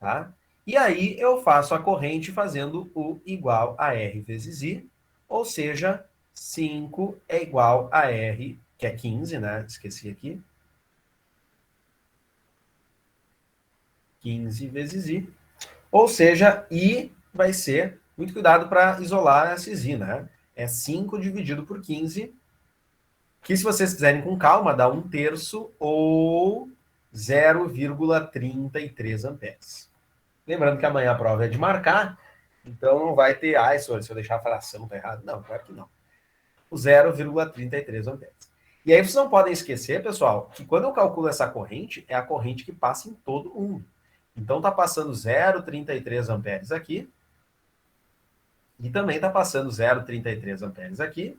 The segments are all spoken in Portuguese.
tá? E aí eu faço a corrente fazendo o igual a R vezes I, ou seja, 5 é igual a R, que é 15, né? Esqueci aqui. 15 vezes I. Ou seja, I vai ser, muito cuidado para isolar essa I, né? É 5 dividido por 15, que se vocês fizerem com calma, dá 1/3 ou 0,33 amperes. Lembrando que amanhã a prova é de marcar, então não vai ter, se eu deixar a fração tá errado. Não, claro que não. O 0,33 amperes. E aí vocês não podem esquecer, pessoal, que quando eu calculo essa corrente, é a corrente que passa em todo o mundo. Então está passando 0,33 amperes aqui, e também está passando 0,33 amperes aqui,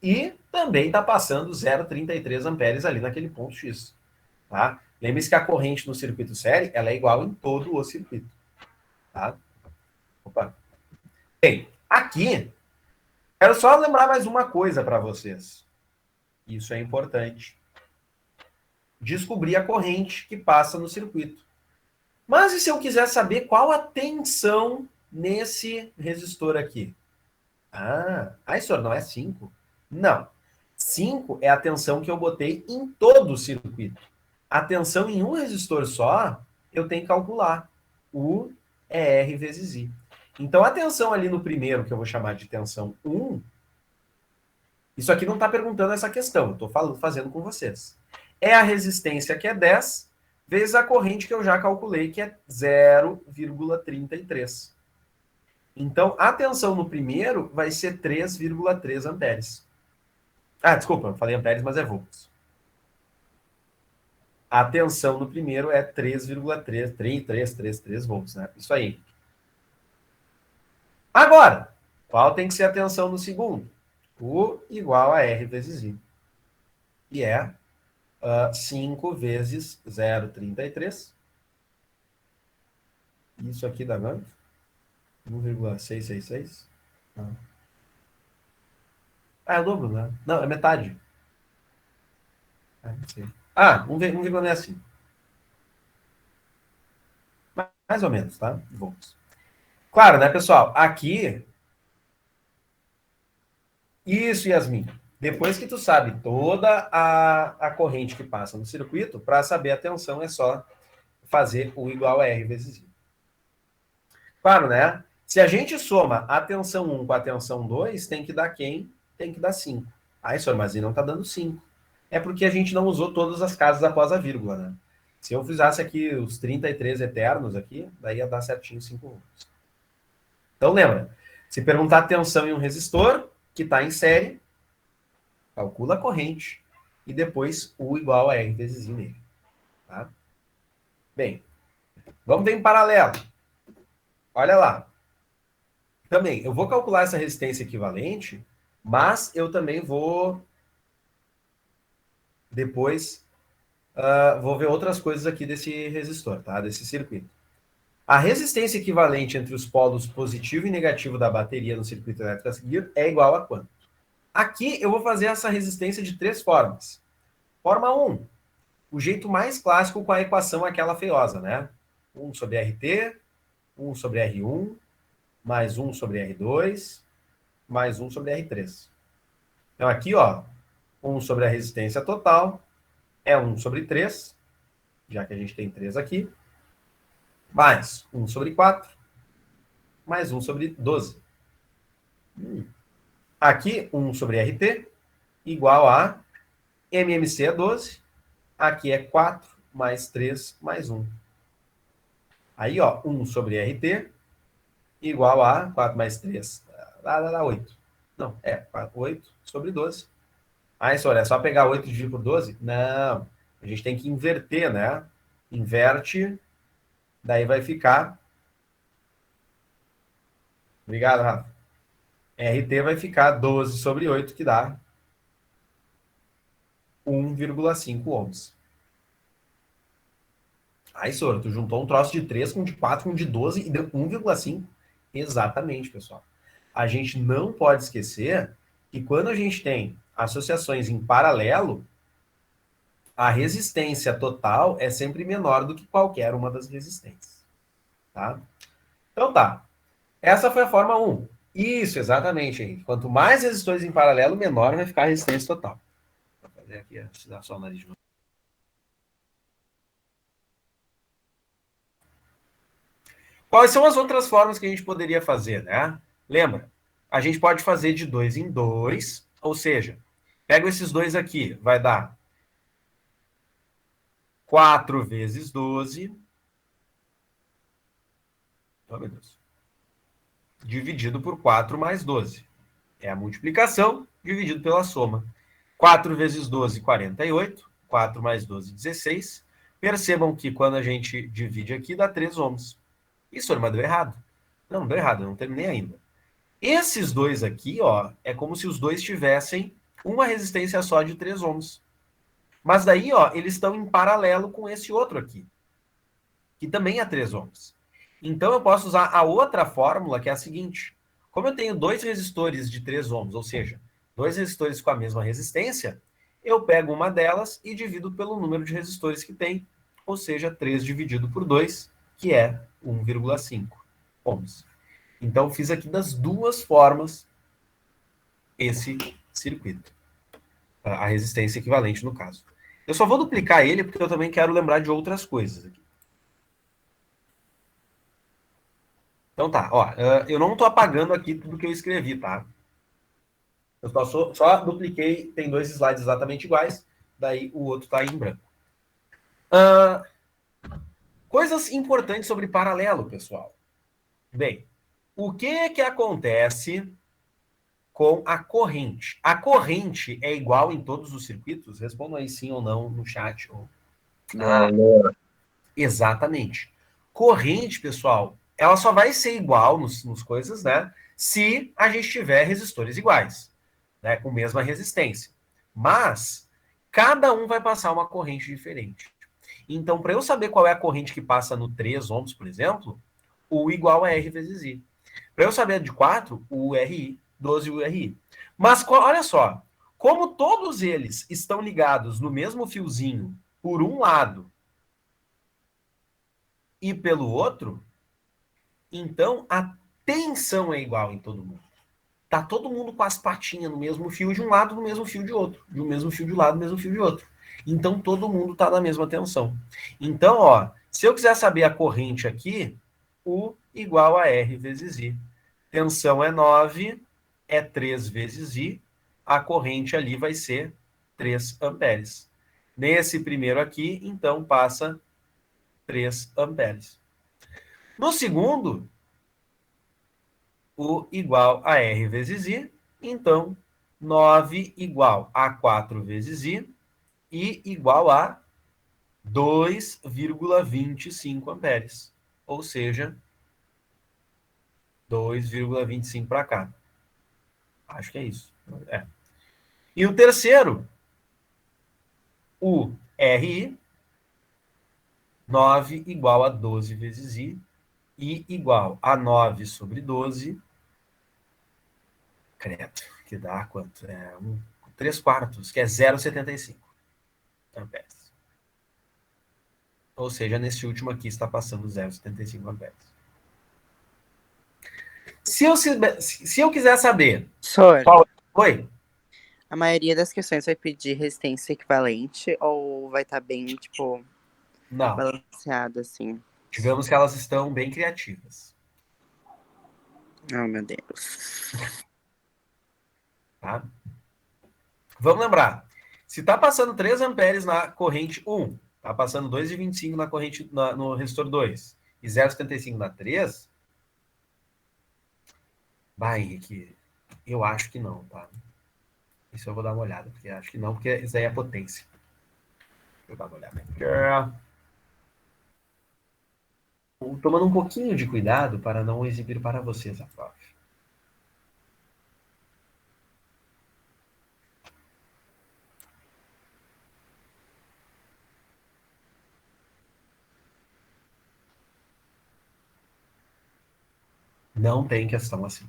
e também está passando 0,33 amperes ali naquele ponto X. Tá? Lembre-se que a corrente no circuito série ela é igual em todo o circuito. Tá? Opa. Bem, aqui, quero só lembrar mais uma coisa para vocês. Isso é importante. Descobrir a corrente que passa no circuito. Mas e se eu quiser saber qual a tensão nesse resistor aqui? Senhor, não é 5? Não. 5 é a tensão que eu botei em todo o circuito. A tensão em um resistor só, eu tenho que calcular. U é R vezes I. Então, a tensão ali no primeiro, que eu vou chamar de tensão 1, isso aqui não está perguntando essa questão, eu estou fazendo com vocês. É a resistência, que é 10, vezes a corrente que eu já calculei, que é 0,33. Então, a tensão no primeiro vai ser 3,3 amperes. Desculpa, eu falei amperes, mas é volts. A tensão no primeiro é 3,3333 volts, né? Isso aí. Agora, qual tem que ser a tensão no segundo? U igual a R vezes I. E é 5 vezes 0,33. Isso aqui dá quanto? 1,666. É o dobro, né? Não, é metade. 1,65. Mais ou menos, tá? Volts. Claro, né, pessoal? Aqui. Isso, Yasmin. Depois que tu sabe toda a corrente que passa no circuito, para saber a tensão é só fazer o igual a R vezes I. Claro, né? Se a gente soma a tensão 1 com a tensão 2, tem que dar quem? Tem que dar 5. Senhor, mas não está dando 5. É porque a gente não usou todas as casas após a vírgula, né? Se eu fizesse aqui os 33 eternos aqui, daí ia dar certinho 5 volts. Então lembra, se perguntar a tensão em um resistor que está em série, calcula a corrente e depois U igual a R vezes I nele. Tá? Bem, vamos ver em paralelo. Olha lá. Também, eu vou calcular essa resistência equivalente, mas eu também vou depois vou ver outras coisas aqui desse resistor, tá? Desse circuito. A resistência equivalente entre os polos positivo e negativo da bateria no circuito elétrico a seguir é igual a quanto? Aqui eu vou fazer essa resistência de 3 formas. Forma 1, o jeito mais clássico com a equação aquela feiosa, né? 1 sobre RT, 1 sobre R1, mais 1 sobre R2, mais 1 sobre R3. Então aqui, 1 sobre a resistência total é 1 sobre 3, já que a gente tem 3 aqui, mais 1 sobre 4, mais 1 sobre 12. Aqui, 1 sobre RT, igual a MMC é 12, aqui é 4, mais 3, mais 1. Aí, 1 sobre RT, igual a 4 mais 3, dá 8. Não, 8 sobre 12. Senhor, é só pegar 8 e dividir por 12? Não, a gente tem que inverter, né? Inverte, daí vai ficar... Obrigado, Rafa. RT vai ficar 12 sobre 8, que dá 1,5 ohms. Senhor, tu juntou um troço de 3 com de 4 com de 12 e deu 1,5. Exatamente, pessoal. A gente não pode esquecer que quando a gente tem associações em paralelo, a resistência total é sempre menor do que qualquer uma das resistências. Tá? Então tá. Essa foi a forma 1. Isso, exatamente, Henrique. Quanto mais resistores em paralelo, menor vai ficar a resistência total. Vou fazer aqui, deixa eu dar só o nariz de novo. Quais são as outras formas que a gente poderia fazer, né? Lembra? A gente pode fazer de 2 em 2, ou seja, pego esses dois aqui, vai dar 4 vezes 12. Oh, meu Deus. Dividido por 4 mais 12. É a multiplicação dividido pela soma. 4 vezes 12, 48. 4 mais 12, 16. Percebam que quando a gente divide aqui, dá 3 ohms. Isso, mas deu errado. Não deu errado, eu não terminei ainda. Esses dois aqui, ó, é como se os dois tivessem uma resistência só de 3 ohms. Mas daí, ó, eles estão em paralelo com esse outro aqui, que também é 3 ohms. Então eu posso usar a outra fórmula, que é a seguinte. Como eu tenho dois resistores de 3 ohms, ou seja, dois resistores com a mesma resistência, eu pego uma delas e divido pelo número de resistores que tem, ou seja, 3 dividido por 2, que é 1,5 ohms. Então fiz aqui das duas formas esse circuito. A resistência equivalente no caso. Eu só vou duplicar ele porque eu também quero lembrar de outras coisas aqui. Então tá, ó, eu não estou apagando aqui tudo que eu escrevi, tá? Eu só dupliquei, tem dois slides exatamente iguais, daí o outro está em branco. Coisas importantes sobre paralelo, pessoal. Bem, o que acontece com a corrente? A corrente é igual em todos os circuitos? Respondam aí sim ou não no chat. Não. Exatamente. Corrente, pessoal, ela só vai ser igual nos coisas, né? Se a gente tiver resistores iguais, né? Com mesma resistência. Mas cada um vai passar uma corrente diferente. Então, para eu saber qual é a corrente que passa no 3 ohms, por exemplo, U igual a R vezes I. Para eu saber de 4, o RI, 12 URI. Mas olha só, como todos eles estão ligados no mesmo fiozinho por um lado e pelo outro, então a tensão é igual em todo mundo. Tá todo mundo com as patinhas no mesmo fio de um lado, no mesmo fio de outro. De um mesmo fio de um lado, no mesmo fio de outro. Então todo mundo tá na mesma tensão. Então, ó, se eu quiser saber a corrente aqui, U igual a R vezes I. Tensão é 9, é 3 vezes I. A corrente ali vai ser 3 amperes. Nesse primeiro aqui, então, passa 3 amperes. No segundo, U igual a R vezes I. Então, 9 igual a 4 vezes I. I igual a 2,25 amperes. Ou seja, 2,25 para cá. Acho que é isso. É. E o terceiro, o RI, 9 igual a 12 vezes I. I igual a 9 sobre 12. Credo, que dá quanto? 3 quartos, que é 0,75 amperes. Ou seja, nesse último aqui está passando 0,75 amperes. Se eu quiser saber... Sor, Oi? a maioria das questões vai pedir resistência equivalente ou vai estar bem, tipo, Não. balanceado, assim? Digamos que elas estão bem criativas. Oh, meu Deus. Tá? Vamos lembrar. Se está passando 3 amperes na corrente 1, está passando 2,25 na corrente no resistor 2 e 0,75 na 3, vai, Henrique, eu acho que não, tá? Isso eu vou dar uma olhada, porque acho que não, porque isso aí é potência. Deixa eu dar uma olhada aqui. Tomando um pouquinho de cuidado para não exibir para vocês a prova. Não tem questão assim.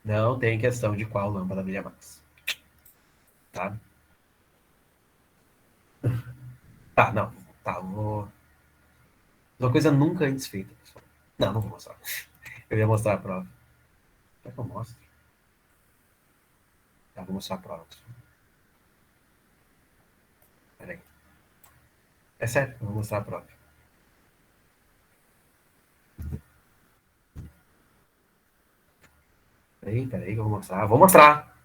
Não tem questão de qual lâmpada brilha mais. Tá? Tá, não. Tá, vou... Uma coisa nunca antes feita, pessoal. Não vou mostrar. Eu ia mostrar a prova. Será que eu mostro? Tá, vou mostrar a prova. Peraí. É sério, eu vou mostrar a prova. Peraí, que eu vou mostrar. Vou mostrar!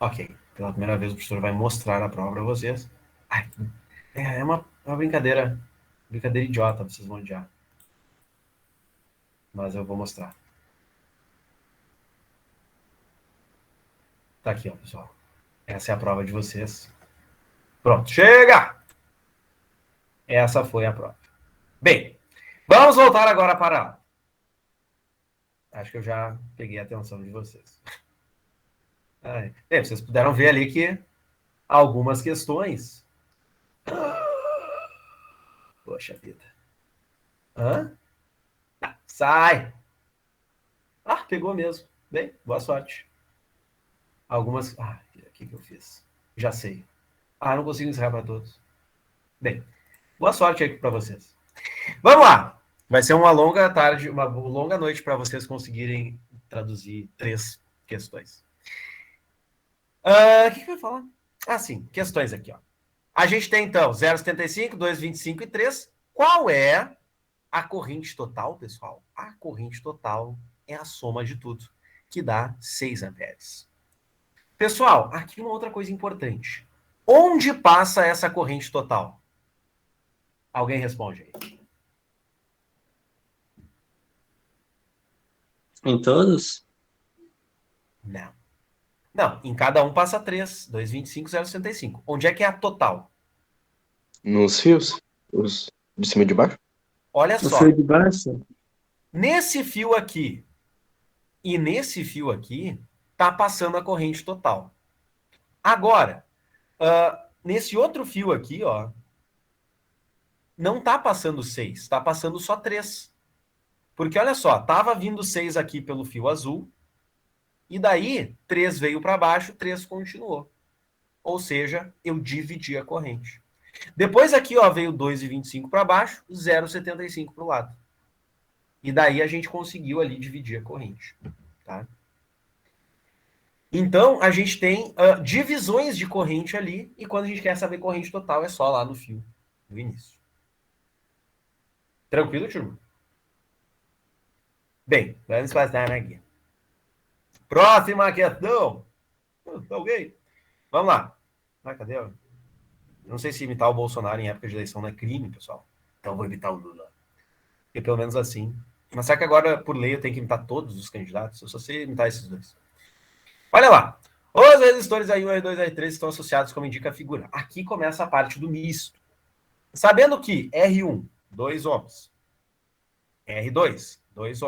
Ok. Pela primeira vez o professor vai mostrar a prova para vocês. Ai, é uma brincadeira. Brincadeira idiota, vocês vão odiar. Mas eu vou mostrar. Tá aqui, ó, pessoal. Essa é a prova de vocês. Pronto, chega! Essa foi a prova. Bem, vamos voltar agora para... Acho que eu já peguei a atenção de vocês. Vocês puderam ver ali que algumas questões... Poxa vida. Hã? Sai! Ah, pegou mesmo. Bem, boa sorte. Algumas... Ah, o que eu fiz? Já sei. Ah, não consigo encerrar para todos. Bem, boa sorte aí para vocês. Vamos lá! Vai ser uma longa tarde, uma longa noite para vocês conseguirem traduzir 3 questões. O que eu ia falar? Ah, sim, questões aqui, ó. A gente tem, então, 0,75, 2,25 e 3. Qual é a corrente total, pessoal? A corrente total é a soma de tudo, que dá 6 amperes. Pessoal, aqui uma outra coisa importante. Onde passa essa corrente total? Alguém responde aí. Em todos? Não. Não, em cada um passa 3, 2,25, 0,65. Onde é que é a total? Nos fios? Os de cima e de baixo? Olha No só. fio de baixo? Nesse fio aqui e nesse fio aqui, tá passando a corrente total. Agora, nesse outro fio aqui, ó, não tá passando 6, tá passando só 3. Porque olha só, tava vindo 6 aqui pelo fio azul, e daí 3 veio para baixo, 3 continuou. Ou seja, eu dividi a corrente. Depois aqui, ó, veio 2,25 para baixo, 0,75 para o lado. E daí a gente conseguiu ali dividir a corrente. Tá? Então, a gente tem divisões de corrente ali, e quando a gente quer saber corrente total, é só lá no fio, no início. Tranquilo, turma? Bem, vamos passar aqui. Próxima questão. Alguém? Vamos lá. Cadê? Não sei se imitar o Bolsonaro em época de eleição não é crime, pessoal. Então eu vou imitar o Lula. Porque pelo menos assim. Mas será que agora, por lei, eu tenho que imitar todos os candidatos? Eu só sei imitar esses dois. Olha lá. Os resistores R1, R2 e R3 estão associados como indica a figura. Aqui começa a parte do misto. Sabendo que R1, 2 ohms. R2, 2 ohms.